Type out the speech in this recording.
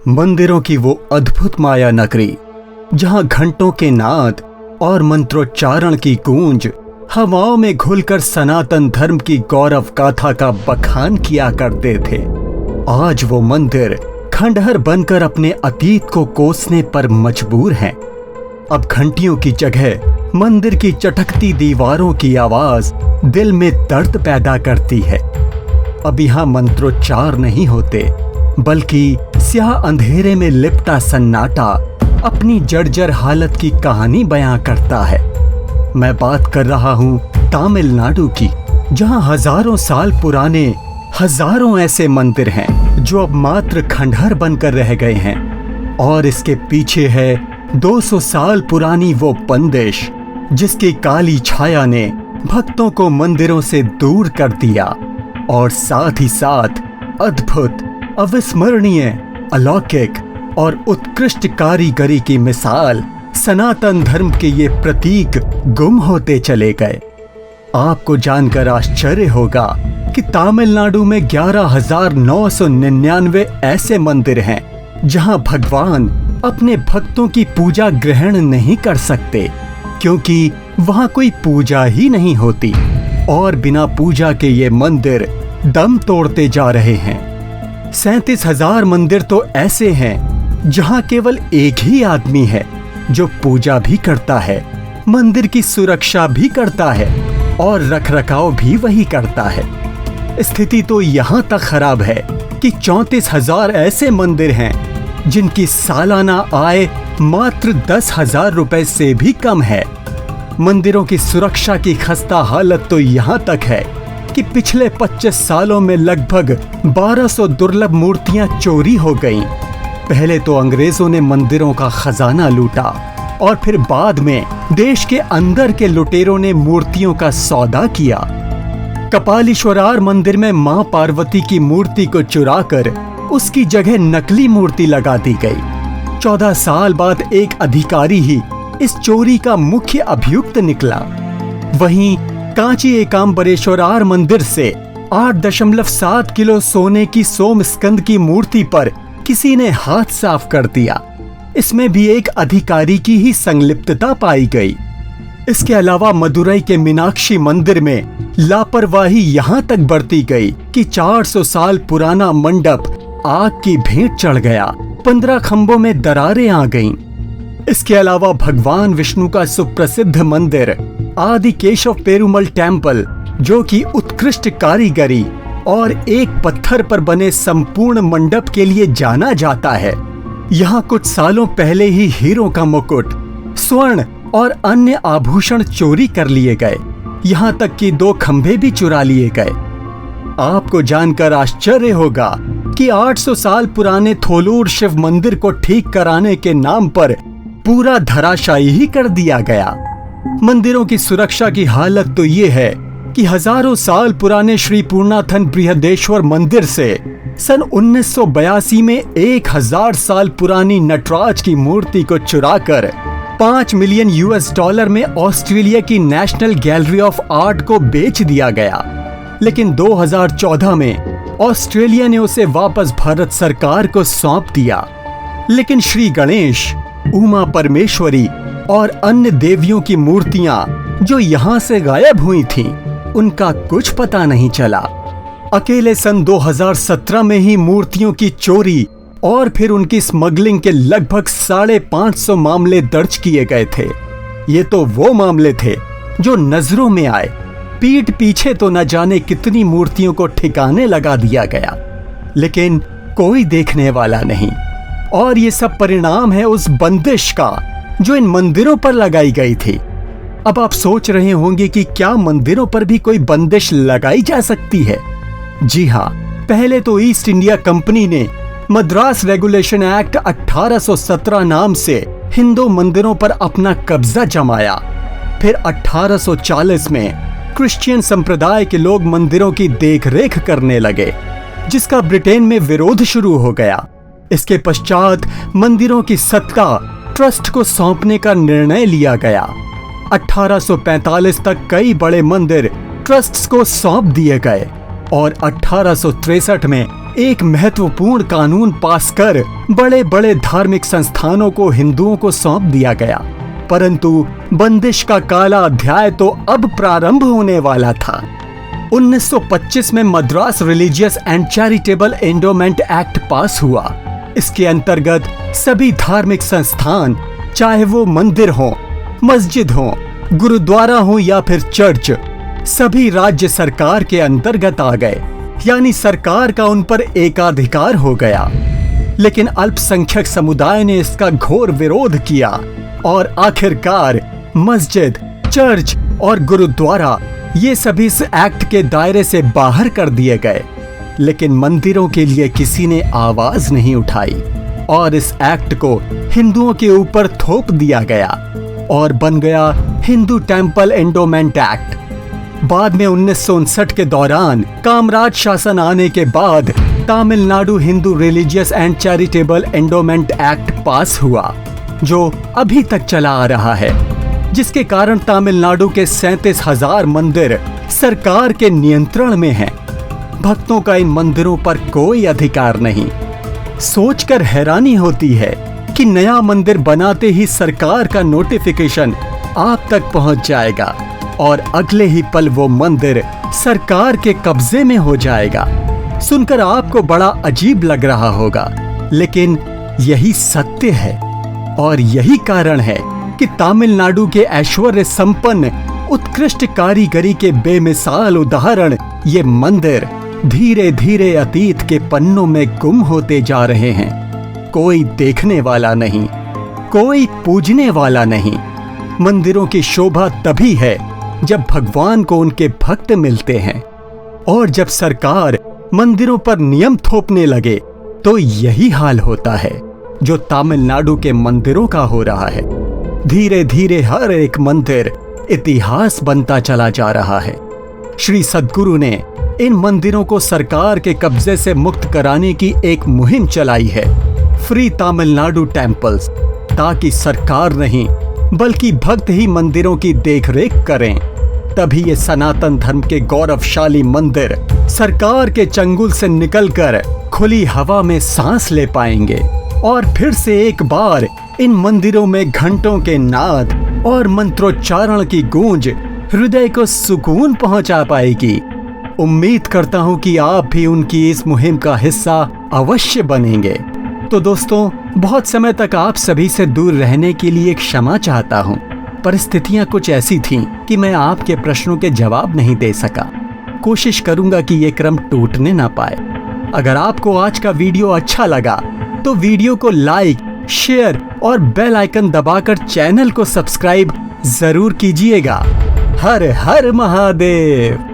मंदिरों की वो अद्भुत माया नगरी, जहां घंटों के नाद और मंत्रोच्चारण की गूंज हवाओं में घुलकर सनातन धर्म की गौरव गाथा का बखान किया करते थे। आज वो मंदिर खंडहर बनकर अपने अतीत को कोसने पर मजबूर हैं। अब घंटियों की जगह मंदिर की चटकती दीवारों की आवाज दिल में दर्द पैदा करती है। अब यहाँ मंत्रोच्चार नहीं होते, बल्कि स्याह अंधेरे में लिपटा सन्नाटा अपनी जर्जर हालत की कहानी बयां करता है। मैं बात कर रहा हूँ तमिलनाडु की, जहाँ हजारों साल पुराने हजारों ऐसे मंदिर हैं जो अब मात्र खंडहर बनकर रह गए हैं। और इसके पीछे है 200 साल पुरानी वो बंदिश, जिसकी काली छाया ने भक्तों को मंदिरों से दूर कर दिया और साथ ही साथ अद्भुत, अविस्मरणीय, अलौकिक और उत्कृष्ट कारीगरी की मिसाल सनातन धर्म के ये प्रतीक गुम होते चले गए। आपको जानकर आश्चर्य होगा कि तमिलनाडु में 11,999 ऐसे मंदिर हैं जहां भगवान अपने भक्तों की पूजा ग्रहण नहीं कर सकते, क्योंकि वहां कोई पूजा ही नहीं होती। और बिना पूजा के ये मंदिर दम तोड़ते जा रहे हैं। 37,000 मंदिर तो ऐसे हैं जहां केवल एक ही आदमी है जो पूजा भी करता है, मंदिर की सुरक्षा भी करता है और रखरखाव भी वही करता है। स्थिति तो यहां तक खराब है कि 34,000 ऐसे मंदिर हैं जिनकी सालाना आय मात्र 10,000 रुपए से भी कम है। मंदिरों की सुरक्षा की खस्ता हालत तो यहां तक है कि पिछले 25 सालों में लगभग 1200 दुर्लभ मूर्तियां चोरी हो गईं। पहले तो अंग्रेजों ने मंदिरों का खजाना लूटा और फिर बाद में देश के अंदर के लुटेरों ने मूर्तियों का सौदा किया। कपालीश्वरार मंदिर में मां पार्वती की मूर्ति को चुराकर उसकी जगह नकली मूर्ति लगा दी गई। 14 साल बाद एक अधिकारी ही इस चोरी का मुख्य अभियुक्त निकला। वहीं कांची एकांबरेश्वरार मंदिर से 8.7 किलो सोने की सोम स्कंद की मूर्ति पर किसी ने हाथ साफ कर दिया। इसमें भी एक अधिकारी की ही संलिप्तता पाई गई। इसके अलावा मदुरई के मीनाक्षी मंदिर में लापरवाही यहां तक बरती गई कि 400 साल पुराना मंडप आग की भेंट चढ़ गया। 15 खंभों में दरारें आ गईं। इसके अलावा भगवान विष्णु का सुप्रसिद्ध मंदिर आदि केशव पेरुमल टेम्पल, जो कि उत्कृष्ट कारीगरी और एक पत्थर पर बने संपूर्ण मंडप के लिए जाना जाता है, यहाँ कुछ सालों पहले ही हीरों का मुकुट, स्वर्ण और अन्य आभूषण चोरी कर लिए गए। यहाँ तक कि 2 खंभे भी चुरा लिए गए। आपको जानकर आश्चर्य होगा कि 800 साल पुराने थोलूर शिव मंदिर को ठीक कराने के नाम पर पूरा धराशायी ही कर दिया गया। मंदिरों की सुरक्षा की हालत तो ये है कि हजारों साल पुराने श्री पूर्णाथन बृहदेश्वर मंदिर से सन 1982 में 1000 साल पुरानी नटराज की मूर्ति को चुराकर $5 मिलियन में ऑस्ट्रेलिया की नेशनल गैलरी ऑफ आर्ट को बेच दिया गया। लेकिन 2014 में ऑस्ट्रेलिया ने उसे वापस भारत सरकार को सौंप दिया। लेकिन श्री गणेश, उमा परमेश्वरी और अन्य देवियों की मूर्तियां जो यहां से गायब हुई थीं, उनका कुछ पता नहीं चला। अकेले सन 2017 में ही मूर्तियों की चोरी और फिर उनकी स्मगलिंग के लगभग 550 मामले दर्ज किए गए थे। ये तो वो मामले थे जो नजरों में आए। पीठ पीछे तो न जाने कितनी मूर्तियों को ठिकाने लगा दिया गया, लेकिन कोई देखने वाला नहीं। और ये सब परिणाम है उस बंदिश का जो इन मंदिरों पर लगाई गई थी। अब आप सोच रहे होंगे कि क्या मंदिरों पर भी कोई बंदिश लगाई जा सकती है? जी हाँ, पहले तो ईस्ट इंडिया कंपनी ने मद्रास रेगुलेशन एक्ट 1817 नाम से हिंदू मंदिरों पर अपना कब्जा जमाया। फिर 1840 में क्रिश्चियन संप्रदाय के लोग मंदिरों की देखरेख करने लगे, जिसका ब्रिटेन में विरोध शुरू हो गया। इसके पश्चात मंदिरों की सत्ता ट्रस्ट को सौंपने का निर्णय लिया गया। 1845 तक कई बड़े मंदिर ट्रस्ट्स को सौंप दिए गए और 1863 में एक महत्वपूर्ण कानून पास कर बड़े बड़े धार्मिक संस्थानों को हिंदुओं को सौंप दिया गया, परंतु बंदिश का काला अध्याय तो अब प्रारंभ होने वाला था। 1925 में Madras religious and charitable endowment act पास हुआ। इसके अंतर्गत सभी धार्मिक संस्थान, चाहे वो मंदिर हो, मस्जिद हो, गुरुद्वारा हो या फिर चर्च, सभी राज्य सरकार के अंतर्गत आ गए, यानी सरकार का उन पर एकाधिकार हो गया। लेकिन अल्पसंख्यक समुदाय ने इसका घोर विरोध किया और आखिरकार मस्जिद, चर्च और गुरुद्वारा ये सभी इस एक्ट के दायरे से बाहर कर दिए गए। लेकिन मंदिरों के लिए किसी ने आवाज नहीं उठाई और इस एक्ट को हिंदुओं के ऊपर थोप दिया गया और बन गया हिंदू टेंपल एंडोमेंट एक्ट। बाद में 1959 के दौरान कामराज शासन आने के बाद Tamil Nadu Hindu religious and charitable endowment act पास हुआ, जो अभी तक चला आ रहा है, जिसके कारण तमिलनाडु के 37,000 मंदिर सरकार के नियंत्रण में हैं। भक्तों का इन मंदिरों पर कोई अधिकार नहीं। सोचकर हैरानी होती है कि नया मंदिर बनाते ही सरकार का नोटिफिकेशन आप तक पहुंच जाएगा और अगले ही पल वो मंदिर सरकार के कब्जे में हो जाएगा। सुनकर आपको बड़ा अजीब लग रहा होगा, लेकिन यही सत्य है और यही कारण है कि तमिलनाडु के ऐश्वर्य संपन्न उत्कृष्ट कारीगरी के बेमिसाल उदाहरण ये मंदिर धीरे धीरे अतीत के पन्नों में गुम होते जा रहे हैं। कोई देखने वाला नहीं, कोई पूजने वाला नहीं। मंदिरों की शोभा तभी है जब भगवान को उनके भक्त मिलते हैं, और जब सरकार मंदिरों पर नियम थोपने लगे तो यही हाल होता है जो तमिलनाडु के मंदिरों का हो रहा है। धीरे धीरे हर एक मंदिर इतिहास बनता चला जा रहा है। श्री सद्गुरु ने इन मंदिरों को सरकार के कब्जे से मुक्त कराने की एक मुहिम चलाई है, फ्री तमिलनाडु टेम्पल्स, ताकि सरकार नहीं बल्कि भक्त ही मंदिरों की देखरेख करें। तभी ये सनातन धर्म के गौरवशाली मंदिर सरकार के चंगुल से निकलकर खुली हवा में सांस ले पाएंगे और फिर से एक बार इन मंदिरों में घंटों के नाद और मंत्रोच्चारण की गूंज हृदय को सुकून पहुंचा पाएगी। उम्मीद करता हूं कि आप भी उनकी इस मुहिम का हिस्सा अवश्य बनेंगे। तो दोस्तों, बहुत समय तक आप सभी से दूर रहने के लिए क्षमा चाहता हूं। परिस्थितियां कुछ ऐसी थीं कि मैं आपके प्रश्नों के जवाब नहीं दे सका। कोशिश करूंगा कि ये क्रम टूटने ना पाए। अगर आपको आज का वीडियो अच्छा लगा तो वीडियो को लाइक, शेयर और बेल आइकन दबाकर चैनल को सब्सक्राइब जरूर कीजिएगा। हर हर महादेव।